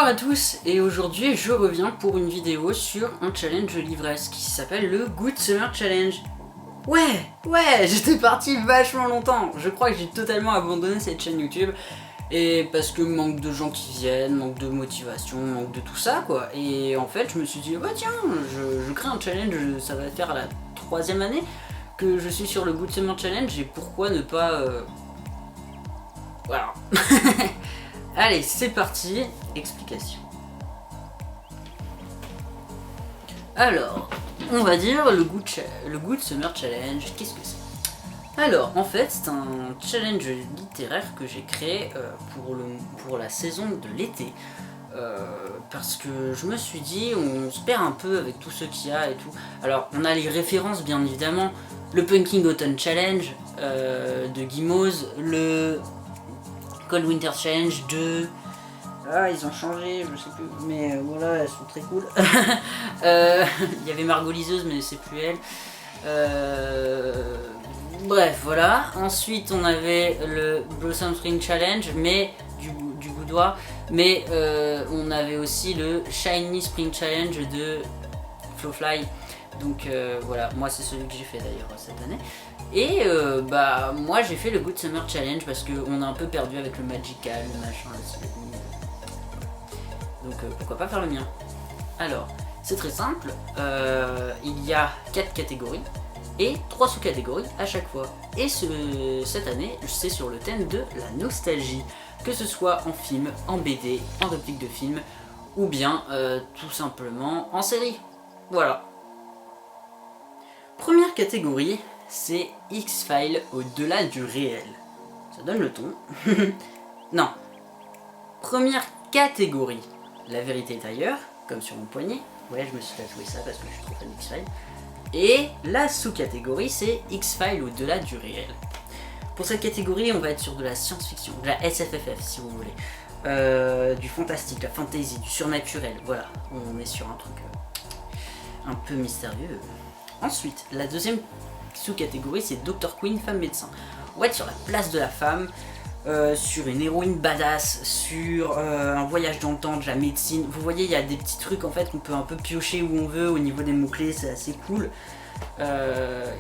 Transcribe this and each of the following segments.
Bonjour à tous, et aujourd'hui je reviens pour une vidéo sur un challenge l'ivresse qui s'appelle le Good Summer Challenge. Ouais, j'étais parti vachement longtemps. Je crois que j'ai totalement abandonné cette chaîne YouTube. Et parce que manque de gens qui viennent, manque de motivation, manque de tout ça quoi. Et en fait je me suis dit, bah tiens, je crée un challenge, ça va faire la 3e année que je suis sur le Good Summer Challenge et pourquoi ne pas... Voilà. Allez, c'est parti, explication. Alors, on va dire le Good Summer Challenge, qu'est-ce que c'est? Alors, en fait, c'est un challenge littéraire que j'ai créé pour la saison de l'été. Parce que je me suis dit, on se perd un peu avec tout ce qu'il y a et tout. Alors, on a les références, bien évidemment. Le Punking Autumn Challenge de Gimoz, le Cold Winter Challenge de... Ah, ils ont changé, je sais plus, mais voilà, elles sont très cool. Il y avait Margot Liseuse, mais c'est plus elle. Bref, voilà. Ensuite, on avait le Blossom Spring Challenge, mais du boudoir. Mais on avait aussi le Shiny Spring Challenge de Flowfly. Donc voilà, moi c'est celui que j'ai fait d'ailleurs cette année. Et bah moi j'ai fait le Good Summer Challenge parce qu'on a un peu perdu avec le Magical, le machin, le Slimy. Donc pourquoi pas faire le mien. Alors, c'est très simple, il y a 4 catégories et 3 sous-catégories à chaque fois. Et cette année, c'est sur le thème de la nostalgie, que ce soit en film, en BD, en réplique de film, ou bien tout simplement en série. Voilà. Première catégorie, c'est X-Files au-delà du réel. Ça donne le ton. Non. Première catégorie, la vérité est ailleurs, comme sur mon poignet. Ouais, je me suis tatoué ça parce que je suis trop fan d'X-Files. Et la sous-catégorie, c'est X-Files au-delà du réel. Pour cette catégorie, on va être sur de la science-fiction, de la SFFF si vous voulez. Du fantastique, la fantasy, du surnaturel. Voilà, on est sur un truc un peu mystérieux. Ensuite, la deuxième sous-catégorie, c'est Dr. Queen, femme médecin. On va être sur la place de la femme, sur une héroïne badass, sur un voyage dans le temps, de la médecine. Vous voyez, il y a des petits trucs en fait qu'on peut un peu piocher où on veut au niveau des mots-clés, c'est assez cool.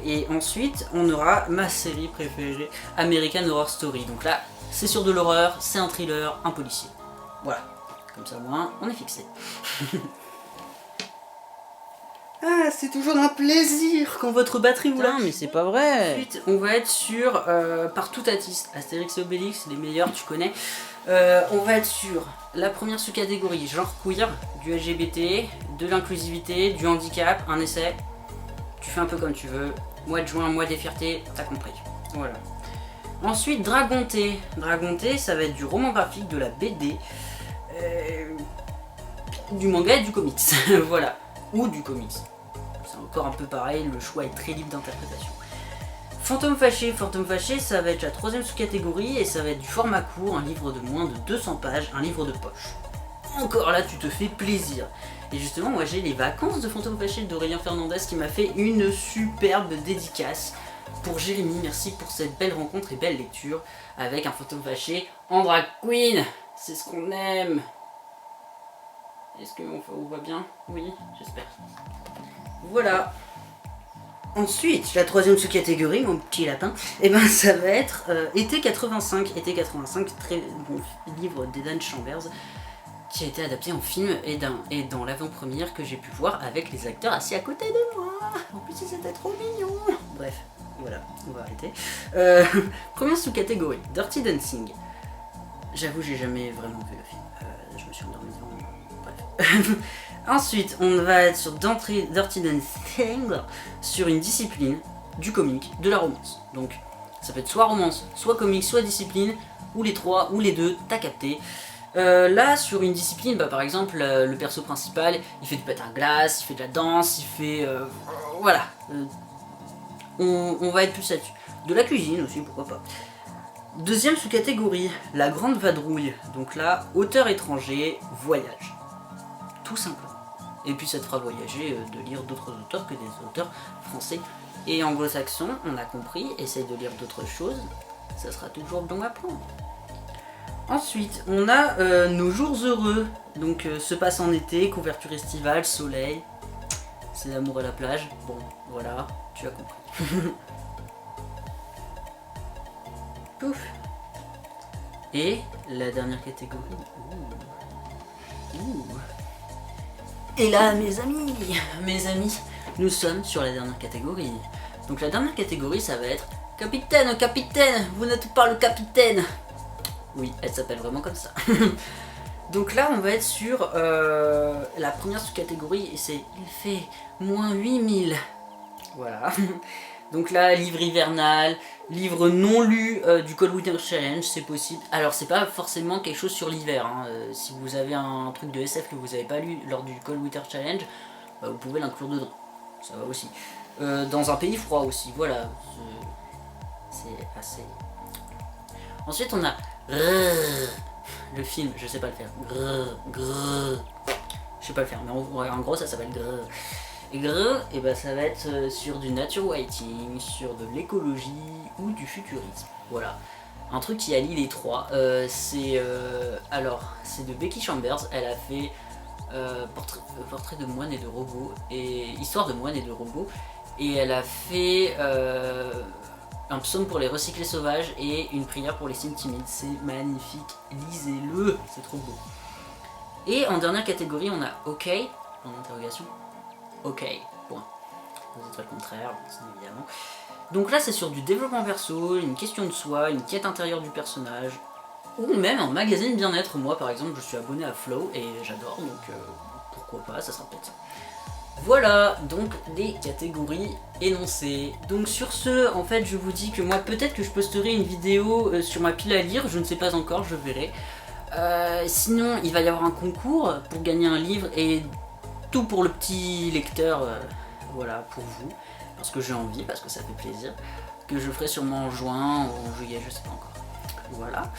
Et ensuite, on aura ma série préférée, American Horror Story. Donc là, c'est sur de l'horreur, c'est un thriller, un policier. Voilà, comme ça au moins, on est fixé. Ah, c'est toujours un plaisir quand votre batterie vous lâche. Mais c'est pas vrai. Ensuite, on va être sur Partout Atis, Astérix et Obélix, les meilleurs, tu connais. On va être sur la première sous-catégorie, genre queer, du LGBT, de l'inclusivité, du handicap, un essai. Tu fais un peu comme tu veux. Mois de juin, mois des fiertés, t'as compris. Voilà. Ensuite, Dragonté. Dragonté, ça va être du roman graphique, de la BD, du manga et du comics. Voilà. Ou du comics. C'est encore un peu pareil, le choix est très libre d'interprétation. Fantôme fâché, ça va être la 3e sous-catégorie et ça va être du format court, un livre de moins de 200 pages, un livre de poche. Encore là, tu te fais plaisir. Et justement, moi j'ai les vacances de Fantôme fâché d'Aurélien Fernandez qui m'a fait une superbe dédicace pour Jérémy. Merci pour cette belle rencontre et belle lecture avec un Fantôme fâché en drag queen. C'est ce qu'on aime. Est-ce qu'on voit bien? Oui, j'espère. Voilà. Ensuite, la 3e sous-catégorie, mon petit lapin, et ben ça va être Été 85. Été 85, très bon livre d'Edan Chambers, qui a été adapté en film et dans l'avant-première que j'ai pu voir avec les acteurs assis à côté de moi. En plus, ils étaient trop mignons. Bref, voilà, on va arrêter. Première sous-catégorie, Dirty Dancing. J'avoue, j'ai jamais vraiment vu le film. Je me suis endormi devant. Bref. Ensuite, on va être sur Dirty Dancing, sur une discipline, du comique, de la romance. Donc, ça peut être soit romance, soit comique, soit discipline, ou les trois, ou les deux, t'as capté. Là, sur une discipline, bah, par exemple, le perso principal, il fait du patin à glace, il fait de la danse, il fait... voilà. On va être plus là-dessus. De la cuisine aussi, pourquoi pas. Deuxième sous-catégorie, la grande vadrouille. Donc là, auteur étranger, voyage. Tout simplement. Et puis ça te fera voyager de lire d'autres auteurs que des auteurs français et anglo-saxons, on a compris, essaye de lire d'autres choses, ça sera toujours bon à prendre. Ensuite, on a Nos jours heureux Donc se passe en été, couverture estivale, soleil. C'est l'amour à la plage. Bon, voilà, tu as compris. Pouf. Et la dernière catégorie. Ouh. Et là, mes amis, nous sommes sur la dernière catégorie. Donc la dernière catégorie, ça va être Capitaine, capitaine, vous n'êtes pas le capitaine. Oui, elle s'appelle vraiment comme ça. Donc là, on va être sur la première sous-catégorie et c'est il fait moins 8000. Voilà. Donc là, livre hivernal, livre non lu du Cold Winter Challenge, c'est possible. Alors, c'est pas forcément quelque chose sur l'hiver. Hein. Si vous avez un truc de SF que vous n'avez pas lu lors du Cold Winter Challenge, bah, vous pouvez l'inclure dedans. Ça va aussi. Dans un pays froid aussi, voilà. C'est assez. Ensuite, on a le film, je sais pas le faire. Je sais pas le faire, mais en gros, ça s'appelle Et et ben, ça va être sur du nature writing, sur de l'écologie ou du futurisme. Voilà. Un truc qui allie les trois. Alors, c'est de Becky Chambers. Elle a fait portrait de moine et de robot, et histoire de moine et de robot. Et elle a fait un psaume pour les recyclés sauvages et une prière pour les signes timides. C'est magnifique, lisez-le, c'est trop beau. Et en dernière catégorie, on a OK, en interrogation. OK, point. Vous êtes le contraire, évidemment. Donc là, c'est sur du développement perso, une question de soi, une quête intérieure du personnage, ou même un magazine bien-être. Moi, par exemple, je suis abonné à Flow et j'adore, donc pourquoi pas, ça sera peut-être ça. Voilà, donc les catégories énoncées. Donc sur ce, en fait, je vous dis que moi, peut-être que je posterai une vidéo sur ma pile à lire, je ne sais pas encore, je verrai. Sinon, il va y avoir un concours pour gagner un livre et tout pour le petit lecteur, voilà, pour vous, parce que j'ai envie, parce que ça fait plaisir, que je ferai sûrement en juin ou en juillet, je sais pas encore. Voilà.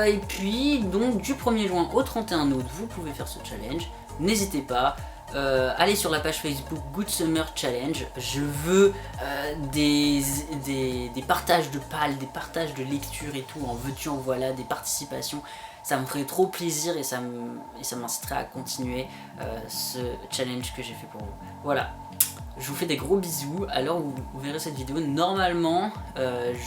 Et puis, donc, du 1er juin au 31 août, vous pouvez faire ce challenge. N'hésitez pas. Allez sur la page Facebook Good Summer Challenge. Je veux des partages de pales, des partages de lecture et tout, en veux-tu, en voilà, des participations. Ça me ferait trop plaisir et ça m'inciterait à continuer ce challenge que j'ai fait pour vous. Voilà, je vous fais des gros bisous. Alors vous verrez cette vidéo, normalement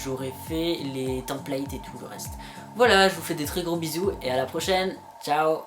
j'aurai fait les templates et tout le reste. Voilà, je vous fais des très gros bisous et à la prochaine. Ciao.